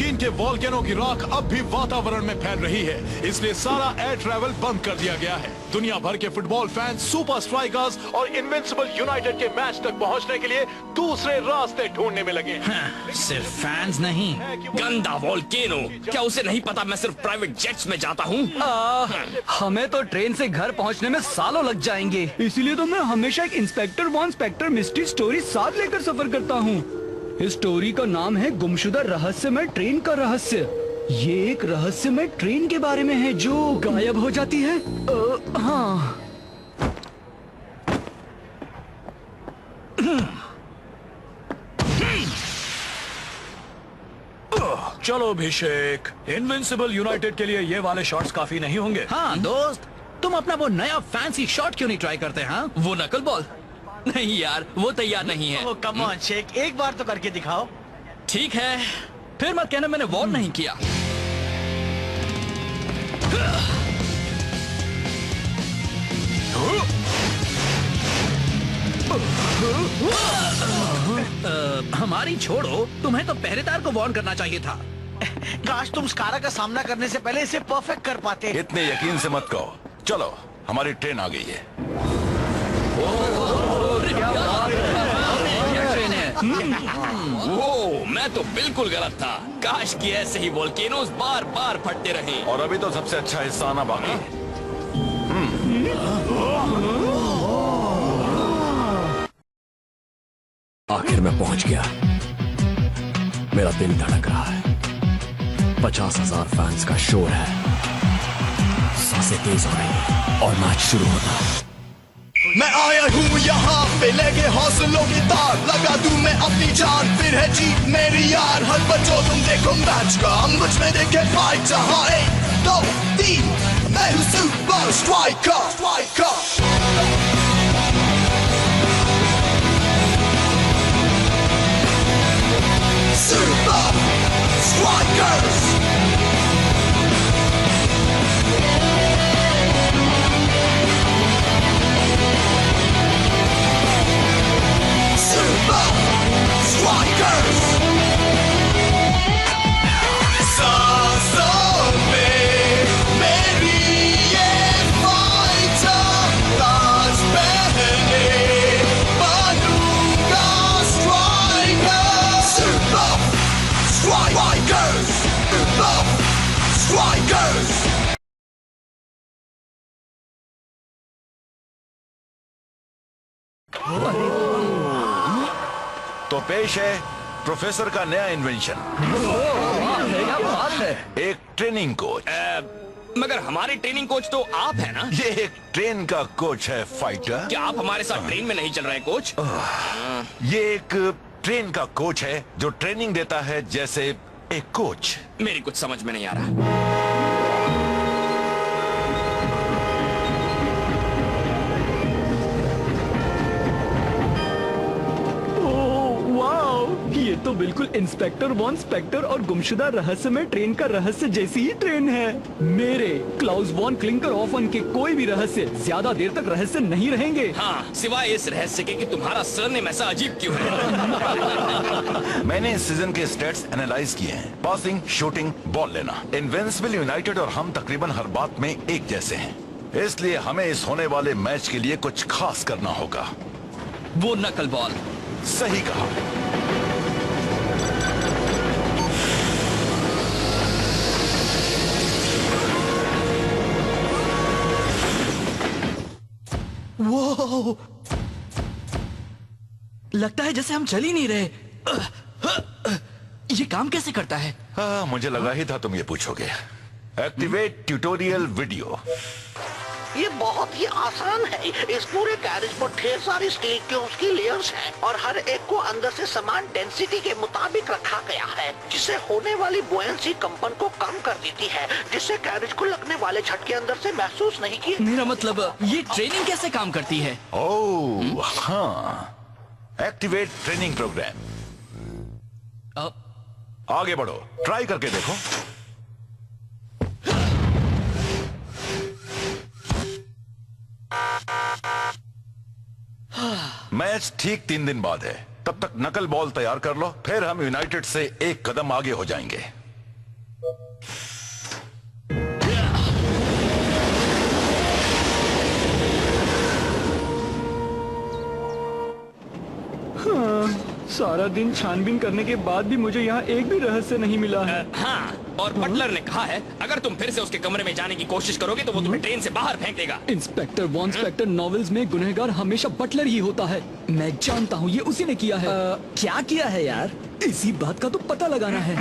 मस्कीन के वोल्केनो की राख अब भी वातावरण में फैल रही है, इसलिए सारा एयर ट्रैवल बंद कर दिया गया है। दुनिया भर के फुटबॉल फैंस सुपर स्ट्राइकर्स और इनविंसिबल यूनाइटेड के मैच तक पहुंचने के लिए दूसरे रास्ते ढूंढने में लगे हैं। सिर्फ फैंस नहीं, गंदा वोल्केनो, क्या उसे नहीं पता मैं सिर्फ प्राइवेट जेट्स में जाता हूँ? हमें तो ट्रेन से घर पहुंचने में सालों लग जाएंगे, इसीलिए तो मैं हमेशा एक inspector Von Spector mystery story साथ लेकर सफर करता हूँ। इस स्टोरी का नाम है गुमशुदा रहस्यमय ट्रेन का रहस्य। ये एक रहस्यमय ट्रेन के बारे में है जो गायब हो जाती है। हाँ। चलो अभिषेक, इनविंसिबल यूनाइटेड के लिए ये वाले शॉट्स काफी नहीं होंगे। हाँ दोस्त, तुम अपना वो नया फैंसी शॉट क्यों नहीं ट्राई करते? हाँ, वो नकल बॉल? नहीं यार, वो तैयार नहीं है। कम ऑन शेख, एक बार तो करके दिखाओ। ठीक है, फिर मत कहना मैंने वार्न नहीं किया। हमारी छोड़ो, तुम्हें तो पहरेदार को वार्न करना चाहिए था। काश तुम स्कारा का सामना करने से पहले इसे परफेक्ट कर पाते। इतने यकीन से मत कहो। चलो, हमारी ट्रेन आ गई है। वो मैं तो बिल्कुल गलत था। काश कि ऐसे ही वोल्केनोस बार बार फटते रहे। और अभी तो सबसे अच्छा हिस्सा आना बाकी है। आखिर मैं पहुंच गया। मेरा दिल धड़क रहा है। 50,000 फैंस का शोर है। सांसें तेज हो रही है और मैच शुरू होता है। मैं आया हूँ यहाँ पे लेके हौसलों की तार, लगा दूं मैं अपनी जान, फिर है जीत मेरी यार। हर बच्चों तुम देखो मैच का, हम मुझ में देखे फाइट। जहाँ 1, 2, 3, मैं हूँ super striker. Super Strikers! Super Strikers! सांसों में मेरी ये फाइटर, ताज पहने बनूंगा striker. Super Strikers! Super Strikers! तो पेश है प्रोफेसर का नया इन्वेंशन, एक ट्रेनिंग कोच। मगर हमारे ट्रेनिंग कोच तो आप है ना? ये एक ट्रेन का कोच है फाइटर। क्या आप हमारे साथ ट्रेन में नहीं चल रहे कोच? ये एक ट्रेन का कोच है जो ट्रेनिंग देता है जैसे एक कोच। मेरी कुछ समझ में नहीं आ रहा। ये तो बिल्कुल इंस्पेक्टर वॉन स्पेक्टर और गुमशुदा रहस्यमय ट्रेन का रहस्य जैसी ही ट्रेन है। मेरे क्लाउस वॉन क्लिंकर ऑफन के कोई भी रहस्य ज्यादा देर तक रहस्य नहीं रहेंगे। हाँ, सिवाय इस रहस्य के कि तुम्हारा सरनेम ऐसा अजीब क्यों है। मैंने इस सीजन के स्टेट्स एनालाइज किए हैं। पासिंग, शूटिंग, बॉल लेना। इनविंसिबल यूनाइटेड और हम तकरीबन हर बात में एक जैसे हैं, इसलिए हमें इस होने वाले मैच के लिए कुछ खास करना होगा। वो नकल बॉल। सही कहा। वो लगता है जैसे हम चल ही नहीं रहे। ये काम कैसे करता है? मुझे लगा ही था तुम ये पूछोगे। Activate tutorial video. ये बहुत ही आसान है। इस पूरे कैरेज पर ढेर सारी स्टील ट्यूब्स की लेयर्स हैं और हर एक को अंदर से समान डेंसिटी के मुताबिक रखा गया है, जिससे होने वाली बुयंसी कंपन को कम कर देती है, जिससे कैरेज को लगने वाले झटके अंदर से महसूस नहीं किए। मेरा मतलब ये ट्रेनिंग कैसे काम करती है? ओह हाँ, एक्टिवेट ट्रेनिंग प्रोग्राम। आगे बढ़ो, ट्राई करके देखो। मैच ठीक 3 दिन बाद है। तब तक नकल बॉल तैयार कर लो, फिर हम यूनाइटेड से एक कदम आगे हो जाएंगे। सारा दिन छानबीन करने के बाद भी मुझे यहाँ एक भी रहस्य नहीं मिला है। हाँ, और बटलर ने कहा है अगर तुम फिर से उसके कमरे में जाने की कोशिश करोगे तो वो तुम्हें ट्रेन से बाहर फेंक देगा। इंस्पेक्टर वॉन इंस्पेक्टर नॉवेल्स में गुनहगार हमेशा बटलर ही होता है। मैं जानता हूँ ये उसी ने किया है। क्या किया है यार? इसी बात का तो पता लगाना है।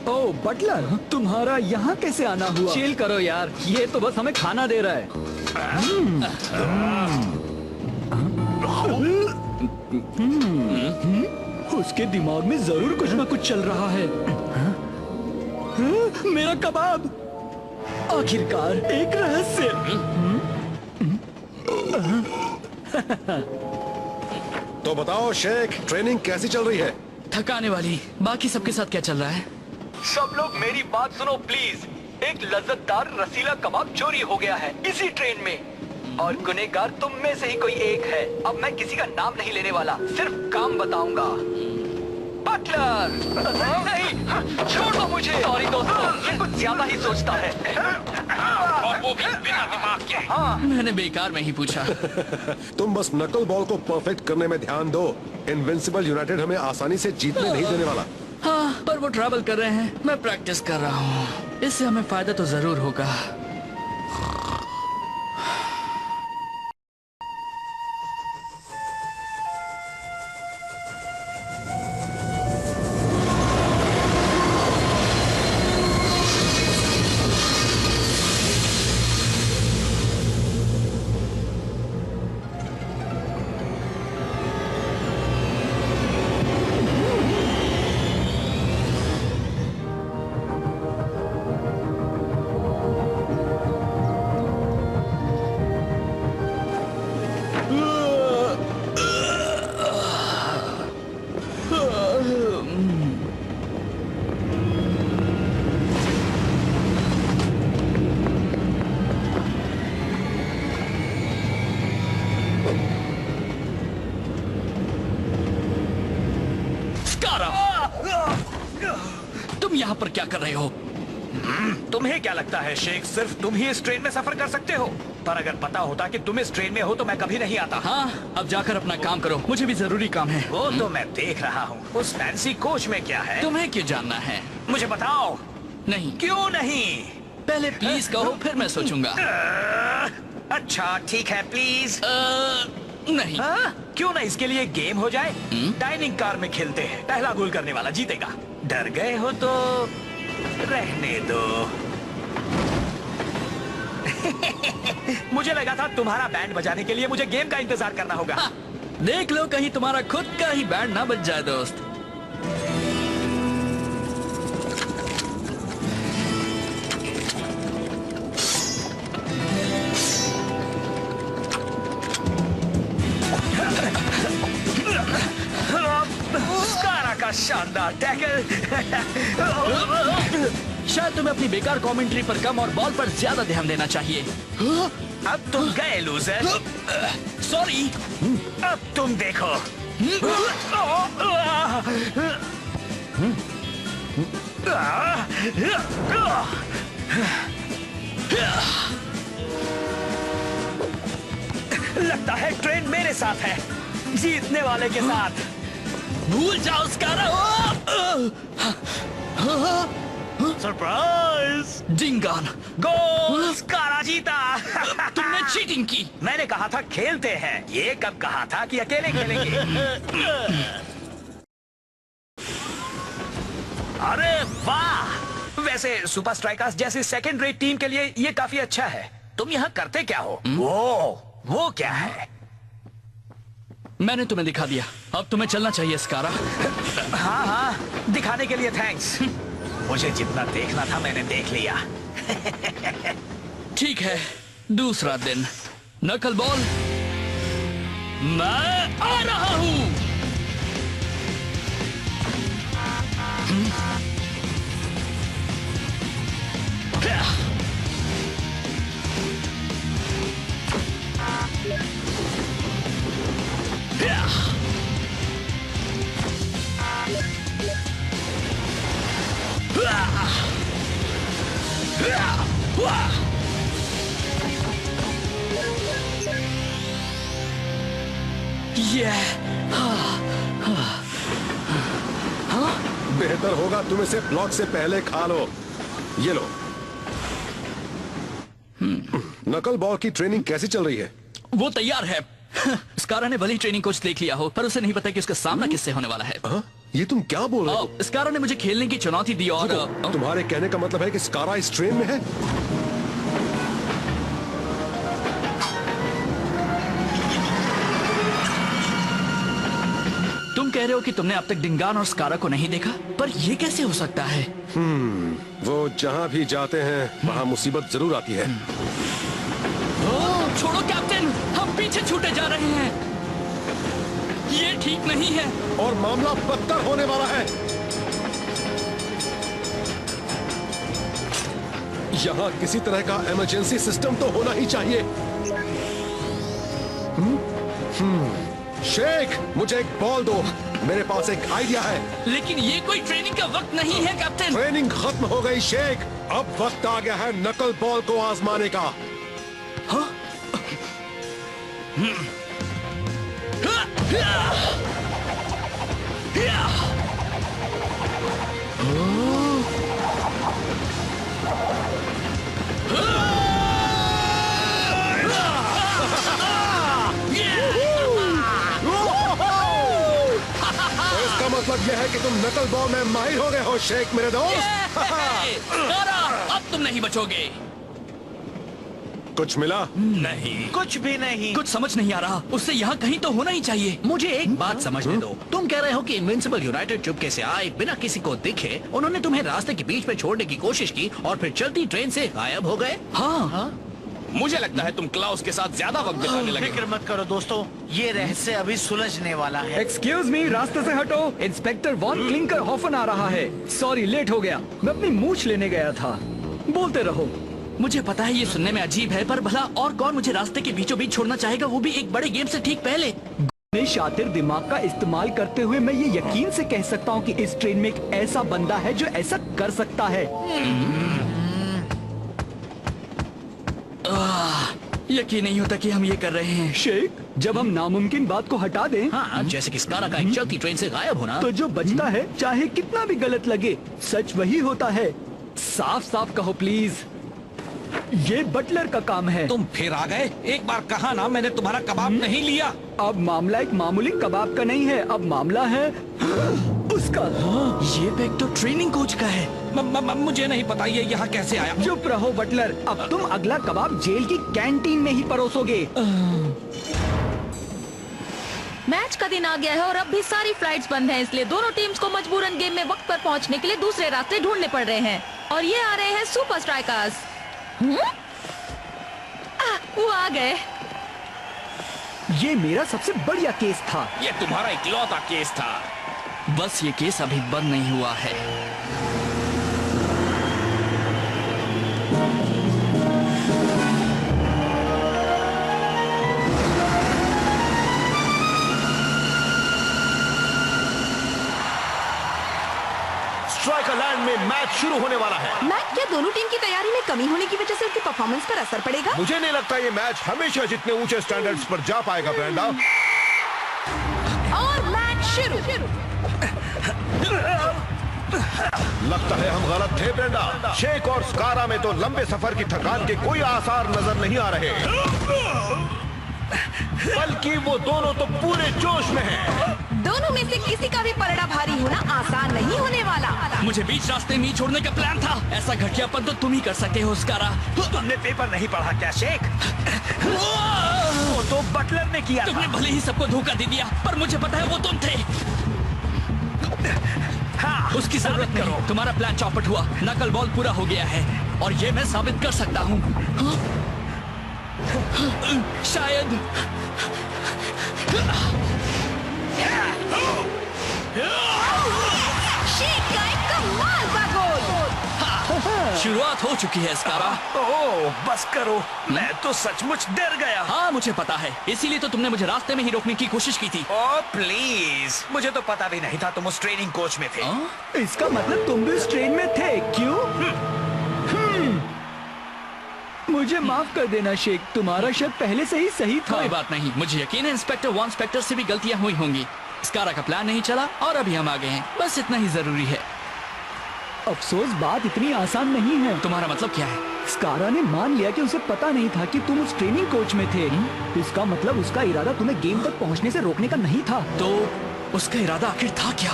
ओह बटलर, तुम्हारा यहाँ कैसे आना हुआ? चिल करो यार, ये तो बस हमें खाना दे रहा है। उसके दिमाग में जरूर कुछ ना कुछ चल रहा है। मेरा कबाब, आखिरकार एक रहस्य। तो बताओ शेख, ट्रेनिंग कैसी चल रही है? थकाने वाली। बाकी सबके साथ क्या चल रहा है? सब लोग मेरी बात सुनो प्लीज। एक लज्जतदार रसीला कबाब चोरी हो गया है इसी ट्रेन में, और गुनहगार तुम में से ही कोई एक है। अब मैं किसी का नाम नहीं लेने वाला, सिर्फ काम बताऊंगा। बटलर, नहीं, छोड़ दो मुझे। सॉरी दोस्तों, ये कुछ ज्यादा ही सोचता है। और वो भी बिना दिमाग के। हाँ, मैंने बेकार में ही पूछा। तुम बस नकल बॉल को परफेक्ट करने में ध्यान दो। इनविंसिबल यूनाइटेड हमें आसानी से जीतने नहीं देने वाला। हाँ, पर वो ट्रैवल कर रहे हैं, मैं प्रैक्टिस कर रहा हूँ। इससे हमें फायदा तो जरूर होगा। तुम यहाँ पर क्या कर रहे हो? तुम्हें क्या लगता है शेख, सिर्फ तुम ही इस ट्रेन में सफर कर सकते हो? पर अगर पता होता कि तुम इस ट्रेन में हो तो मैं कभी नहीं आता। हाँ, अब जाकर अपना काम करो, मुझे भी जरूरी काम है। वो तो मैं देख रहा हूँ। उस फैंसी कोच में क्या है? तुम्हें क्यों जानना है? मुझे बताओ। नहीं। क्यों नहीं? पहले प्लीज कहो, फिर मैं सोचूंगा। अच्छा ठीक है, प्लीज। नहीं। क्यों ना इसके लिए गेम हो जाए? डाइनिंग कार में खेलते हैं, पहला गोल करने वाला जीतेगा। डर गए हो तो रहने दो। मुझे लगा था तुम्हारा बैंड बजाने के लिए मुझे गेम का इंतजार करना होगा। देख लो कहीं तुम्हारा खुद का ही बैंड ना बज जाए दोस्त। का शानदार टैकल। शायद तुम्हें अपनी बेकार कमेंट्री पर कम और बॉल पर ज्यादा ध्यान देना चाहिए। अब तुम गए लूजर। सॉरी। अब तुम देखो। लगता है ट्रेन मेरे साथ है, जीतने वाले के साथ। भूल जाओ स्कारा। सरप्राइज! जिंगान गोल! स्कारा जीता। तुमने चीटिंग की। मैंने कहा था खेलते हैं, ये कब कहा था कि अकेले खेलेंगे? अरे वाह! वैसे सुपर स्ट्राइकर्स जैसी सेकंड रेट टीम के लिए ये काफी अच्छा है। तुम यहाँ करते क्या हो? वो क्या है? मैंने तुम्हें दिखा दिया, अब तुम्हें चलना चाहिए स्कारा। हाँ, दिखाने के लिए थैंक्स। मुझे जितना देखना था मैंने देख लिया। ठीक है, दूसरा दिन। नकल बॉल, मैं आ रहा हूं। बेहतर होगा तुम इसे ब्लॉक से पहले खा लो। ये लो। नकल बॉल की ट्रेनिंग कैसी चल रही है? वो तैयार है। स्कारा ने भले ही ट्रेनिंग कोच देख लिया हो, पर उसे नहीं पता कि उसका सामना किससे होने वाला है। ये तुम क्या बोल रहे हो? स्कारा ने मुझे खेलने की चुनौती दी और तुम्हारे कहने का मतलब है कि स्कारा इस ट्रेन में है? तुम कह रहे हो कि तुमने अब तक डिंगान और स्कारा को नहीं देखा, पर ये कैसे हो सकता है? वो जहाँ भी जाते हैं वहाँ मुसीबत जरूर आती है। छोड़ो कैप्टन, हम पीछे छूटे जा रहे हैं। ये ठीक नहीं है और मामला बदतर होने वाला है। यहाँ किसी तरह का इमरजेंसी सिस्टम तो होना ही चाहिए। शेख, मुझे एक बॉल दो, मेरे पास एक आइडिया है। लेकिन ये कोई ट्रेनिंग का वक्त नहीं है कैप्टन। ट्रेनिंग खत्म हो गई शेख, अब वक्त आ गया है नकल बॉल को आजमाने का। हाँ? इसका मतलब यह है कि तुम नकल बॉल में माहिर हो गए हो शेख मेरे दोस्त। अब तुम नहीं बचोगे। कुछ मिला? नहीं, कुछ भी नहीं। कुछ समझ नहीं आ रहा। उससे यहाँ कहीं तो होना ही चाहिए। मुझे एक बात समझने दो। तुम कह रहे हो कि इनविंसिबल यूनाइटेड चुपके से आए, बिना किसी को दिखे। उन्होंने तुम्हें रास्ते के बीच में छोड़ने की कोशिश की और फिर चलती ट्रेन से गायब हो गए। हाँ। मुझे लगता है तुम क्लाउस के साथ ज्यादा वक्त बिताने लगे। फिक्र मत करो दोस्तों, ये रहस्य अभी सुलझने वाला है। एक्सक्यूज मी, रास्ते से हटो। इंस्पेक्टर वॉन क्लिंकर हॉफन आ रहा है। सॉरी, लेट हो गया। मैं अपनी मूछ लेने गया था। बोलते रहो। मुझे पता है ये सुनने में अजीब है, पर भला और कौन मुझे रास्ते के बीचों बीच छोड़ना चाहेगा, वो भी एक बड़े गेम से ठीक पहले। अपने शातिर दिमाग का इस्तेमाल करते हुए मैं ये यकीन से कह सकता हूँ कि इस ट्रेन में एक ऐसा बंदा है जो ऐसा कर सकता है। यकीन नहीं होता कि हम ये कर रहे हैं। शेख, जब हम नामुमकिन बात को हटा दें, हाँ, जैसे कि स्कारा का एक चलती ट्रेन से गायब होना, तो जो बचता है, चाहे कितना भी गलत लगे, सच वही होता है। साफ साफ कहो प्लीज। ये बटलर का काम है। तुम फिर आ गए। एक बार कहा ना मैंने तुम्हारा कबाब नहीं लिया। अब मामला एक मामूली कबाब का नहीं है, अब मामला है उसका। ये बैग तो ट्रेनिंग कोच का है। मुझे नहीं पता ये यहाँ कैसे आया। चुप रहो बटलर, अब तुम अगला कबाब जेल की कैंटीन में ही परोसोगे। मैच का दिन आ गया है और अब भी सारी फ्लाइट्स बंद हैं, इसलिए दोनों टीम्स को मजबूरन गेम में वक्त पर पहुंचने के लिए दूसरे रास्ते ढूंढने पड़ रहे हैं। और ये आ रहे हैं सुपर स्ट्राइकर्स। वो आ गए। ये मेरा सबसे बढ़िया केस था। ये तुम्हारा इकलौता केस था। बस ये केस अभी बंद नहीं हुआ है। स्ट्राइकर लैंड में मैच शुरू होने वाला है। मैच क्या दोनों टीम की तैयारी में कमी होने की वजह से उनकी परफॉर्मेंस पर असर पड़ेगा? मुझे नहीं लगता ये मैच हमेशा जितने ऊंचे स्टैंडर्ड्स पर जा पाएगा ब्रेंडा। और मैच शुरू। लगता है हम गलत थे ब्रेंडा। शेख और स्कारा में तो लंबे सफर की थकान के कोई आसार नजर नहीं आ रहे, बल्कि वो दोनों तो पूरे जोश में हैं। दोनों में से किसी का भी पलड़ा भारी होना आसान नहीं होने वाला। मुझे बीच रास्ते में ही छोड़ने का प्लान था। ऐसा घटियापन तो तुम ही कर सकते हो स्कारा। तुमने पेपर नहीं पढ़ा क्या शेख? वो तो बटलर ने किया। तुमने भले ही सबको धोखा दे दिया, पर मुझे पता है वो तुम थे। हाँ, उसकी जरूरत नहीं। तुम्हारा प्लान चौपट हुआ। नकल बॉल पूरा हो गया है और ये मैं साबित कर सकता हूँ। शायद शेख का एक कमाल का गोल। शुरुआत हो चुकी है स्कारा। ओह, बस करो, मैं तो सचमुच डर गया। हाँ मुझे पता है, इसीलिए तो तुमने मुझे रास्ते में ही रोकने की कोशिश की थी। ओह प्लीज, मुझे तो पता भी नहीं था तुम उस ट्रेनिंग कोच में थे। इसका मतलब तुम भी उस ट्रेन में थे, क्यों? मुझे माफ कर देना शेख, तुम्हारा शक पहले से ही सही था। कोई बात नहीं, मुझे यकीन है इंस्पेक्टर वॉन स्पेक्टर से भी गलतियां हुई होंगी। स्कारा का प्लान नहीं चला और अभी हम आ गए हैं, बस इतना ही जरूरी है। अफसोस बात इतनी आसान नहीं है। तुम्हारा मतलब क्या है? स्कारा ने मान लिया कि उसे पता नहीं था कि तुम उस ट्रेनिंग कोच में थे। इसका मतलब उसका इरादा तुम्हें गेम तक पहुंचने से रोकने का नहीं था। तो उसका इरादा आखिर था क्या?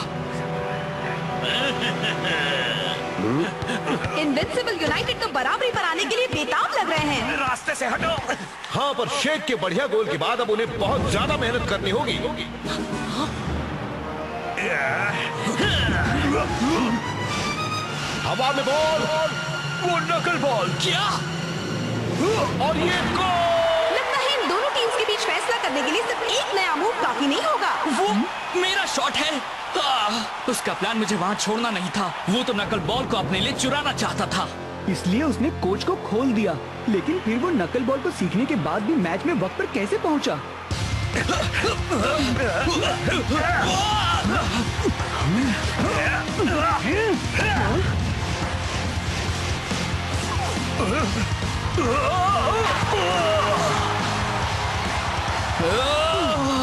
इनविंसिबल यूनाइटेड तो बराबरी पर आने के लिए बेताब लग रहे हैं। रास्ते से हटो। हाँ, पर शेख के बढ़िया गोल के बाद अब उन्हें बहुत ज्यादा मेहनत करनी होगी। हवा में बॉल, वो नकल बॉल क्या? और ये गोल। लगता है इन दोनों टीम्स के बीच फैसला करने के लिए सिर्फ एक नया मूव काफी नहीं होगा। वो मेरा शॉट है। उसका प्लान मुझे वहाँ छोड़ना नहीं था। वो तो नकल बॉल को अपने लिए चुराना चाहता था, इसलिए उसने कोच को खोल दिया। लेकिन फिर वो नकल बॉल को सीखने के बाद भी मैच में वक्त पर कैसे पहुंचा?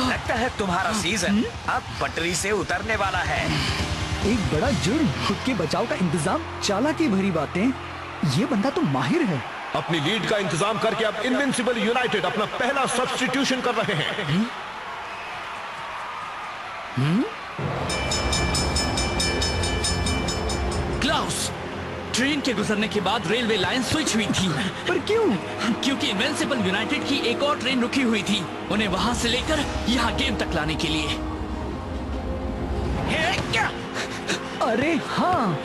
लगता है तुम्हारा सीजन अब पटरी से उतरने वाला है। एक बड़ा जुर्म, खुद के बचाव का इंतजाम, चालाकी भरी बातें। ये बंदा तो माहिर है। अपनी लीड का इंतजाम करके अब इनविंसिबल यूनाइटेड अपना पहला सब्स्टिट्यूशन कर रहे हैं। क्लाउस, ट्रेन के गुजरने के बाद रेलवे लाइन स्विच हुई थी। पर क्यों? क्योंकि इनविंसिबल यूनाइटेड की एक और ट्रेन रुकी हुई थी, उन्हें वहां से लेकर यहाँ गेम तक लाने के लिए। अरे हाँ,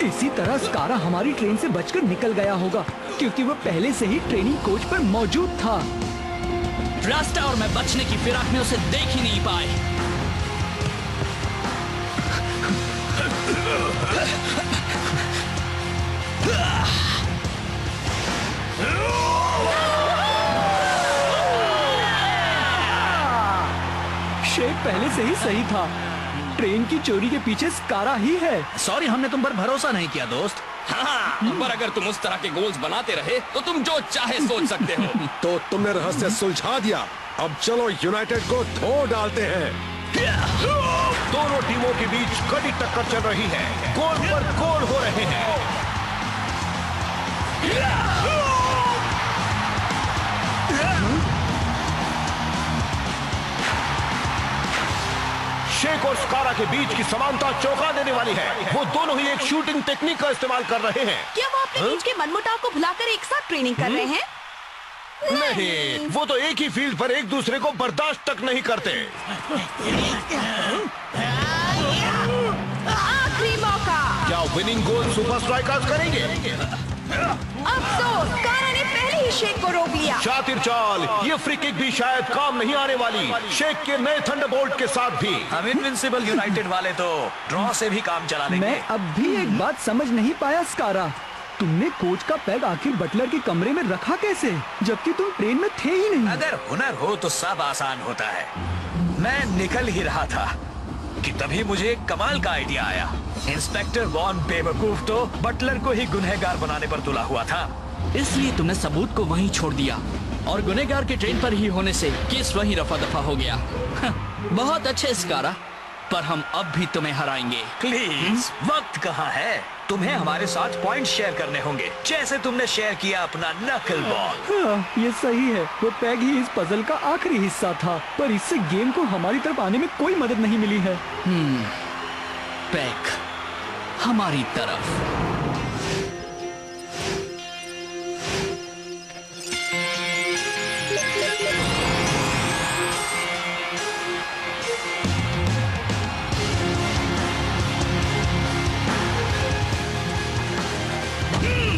इसी तरह स्कारा हमारी ट्रेन से बचकर निकल गया होगा, क्योंकि वो पहले से ही ट्रेनिंग कोच पर मौजूद था। रास्ता और मैं बचने की फिराक में उसे देख ही नहीं पाए। शेख पहले से ही सही था। ट्रेन की चोरी के पीछे स्कारा ही है। सॉरी, हमने तुम पर भरोसा नहीं किया दोस्त। हाँ, पर अगर तुम उस तरह के गोल्स बनाते रहे तो तुम जो चाहे सोच सकते हो। तो तुमने रहस्य सुलझा दिया। अब चलो यूनाइटेड को धो डालते हैं। दोनों टीमों के बीच कड़ी टक्कर चल रही है। गोल पर गोल हो रहे हैं। शेख और स्कारा के बीच की समानता चौंका देने वाली है। वो दोनों ही एक शूटिंग टेक्निक का इस्तेमाल कर रहे हैं। क्या वो अपने बीच के मनमुटाव को भुलाकर एक साथ ट्रेनिंग कर रहे हैं? नहीं, वो तो एक ही फील्ड पर एक दूसरे को बर्दाश्त तक नहीं करते। आखिरी मौका। क्या विनिंग गोल सुपर स्ट्राइकर्स करेंगे? अफसोस, स्कारा ने पहले ही शेख को रोक लिया। शातिर चाल, ये फ्री किक भी शायद काम नहीं आने वाली शेख के नए थंडरबोल्ट के साथ भी। हम इनविंसिबल यूनाइटेड वाले तो ड्रॉ से भी काम चला लेंगे। मैं अब भी एक बात समझ नहीं पाया स्कारा, तुमने कोच का पैग आखिर बटलर के कमरे में रखा कैसे, जबकि तुम ट्रेन में थे ही नहीं? अगर हुनर हो तो सब आसान होता है। मैं निकल ही रहा था कि तभी मुझे एक कमाल का आइडिया आया। इंस्पेक्टर वॉन बेवकूफ तो बटलर को ही गुनहगार बनाने पर तुला हुआ था, इसलिए तुमने सबूत को वहीं छोड़ दिया और गुनहगार के ट्रेन पर ही होने से केस वहीं रफा दफा हो गया। बहुत अच्छे स्कारा, पर हम अब भी तुम्हें हराएंगे। प्लीज। वक्त कहाँ है? तुम्हें हमारे साथ पॉइंट शेयर करने होंगे, जैसे तुमने शेयर किया अपना नकल बॉल। हाँ, ये सही है। वो पैग ही इस पजल का आखिरी हिस्सा था, पर इससे गेम को हमारी तरफ आने में कोई मदद नहीं मिली है। पैग हमारी तरफ।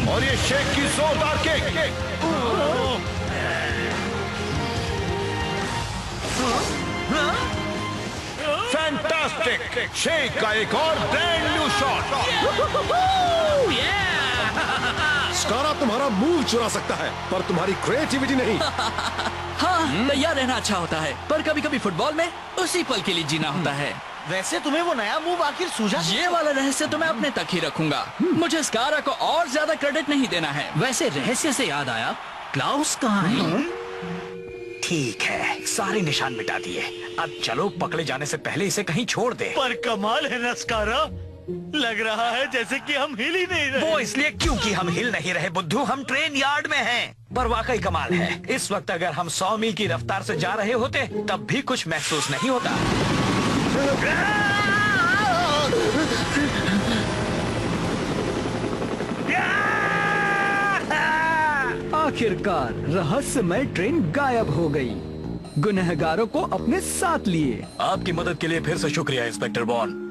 और ये शेख की जोरदार किक। फैंटास्टिक! शेख का एक और ब्रांड न्यू शॉट। स्कारा तुम्हारा मूव चुरा सकता है, पर तुम्हारी क्रिएटिविटी नहीं। हाँ, तैयार रहना अच्छा होता है, पर कभी कभी फुटबॉल में उसी पल के लिए जीना होता है। वैसे तुम्हें वो नया मूव आखिर सूझा? ये वाला रहस्य तो मैं अपने तक ही रखूंगा। मुझे स्कारा को और ज्यादा क्रेडिट नहीं देना है। वैसे रहस्य से याद आया, क्लाउस कहाँ है? ठीक है, सारे निशान मिटा दिए। अब चलो पकड़े जाने से पहले इसे कहीं छोड़ दे। पर कमाल है ना स्कारा, लग रहा है जैसे कि हम हिल ही नहीं रहे। वो इसलिए क्योंकि हम हिल नहीं रहे बुद्धू, हम ट्रेन यार्ड में हैं। पर वाकई कमाल है, इस वक्त अगर हम 100 मील की रफ्तार से जा रहे होते तब भी कुछ महसूस नहीं होता। आखिरकार रहस्यमय ट्रेन गायब हो गई। गुनहगारों को अपने साथ लिए। आपकी मदद के लिए फिर से शुक्रिया इंस्पेक्टर बॉन।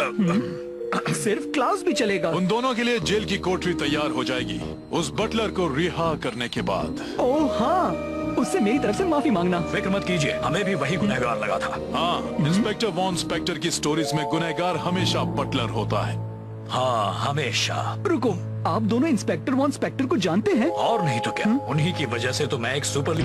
सिर्फ क्लाउस भी चलेगा। उन दोनों के लिए जेल की कोठरी तैयार हो जाएगी उस बटलर को रिहा करने के बाद। ओह हाँ, उससे मेरी तरफ से माफी मांगना। फिक्र मत कीजिए, हमें भी वही गुनहगार लगा था। हाँ, इंस्पेक्टर वॉन स्पेक्टर की स्टोरीज में गुनहगार हमेशा बटलर होता है। हाँ, हमेशा। रुको, आप दोनों इंस्पेक्टर वॉन स्पेक्टर को जानते हैं? और नहीं तो क्या, उन्हीं की वजह से तो मैं एक सुपर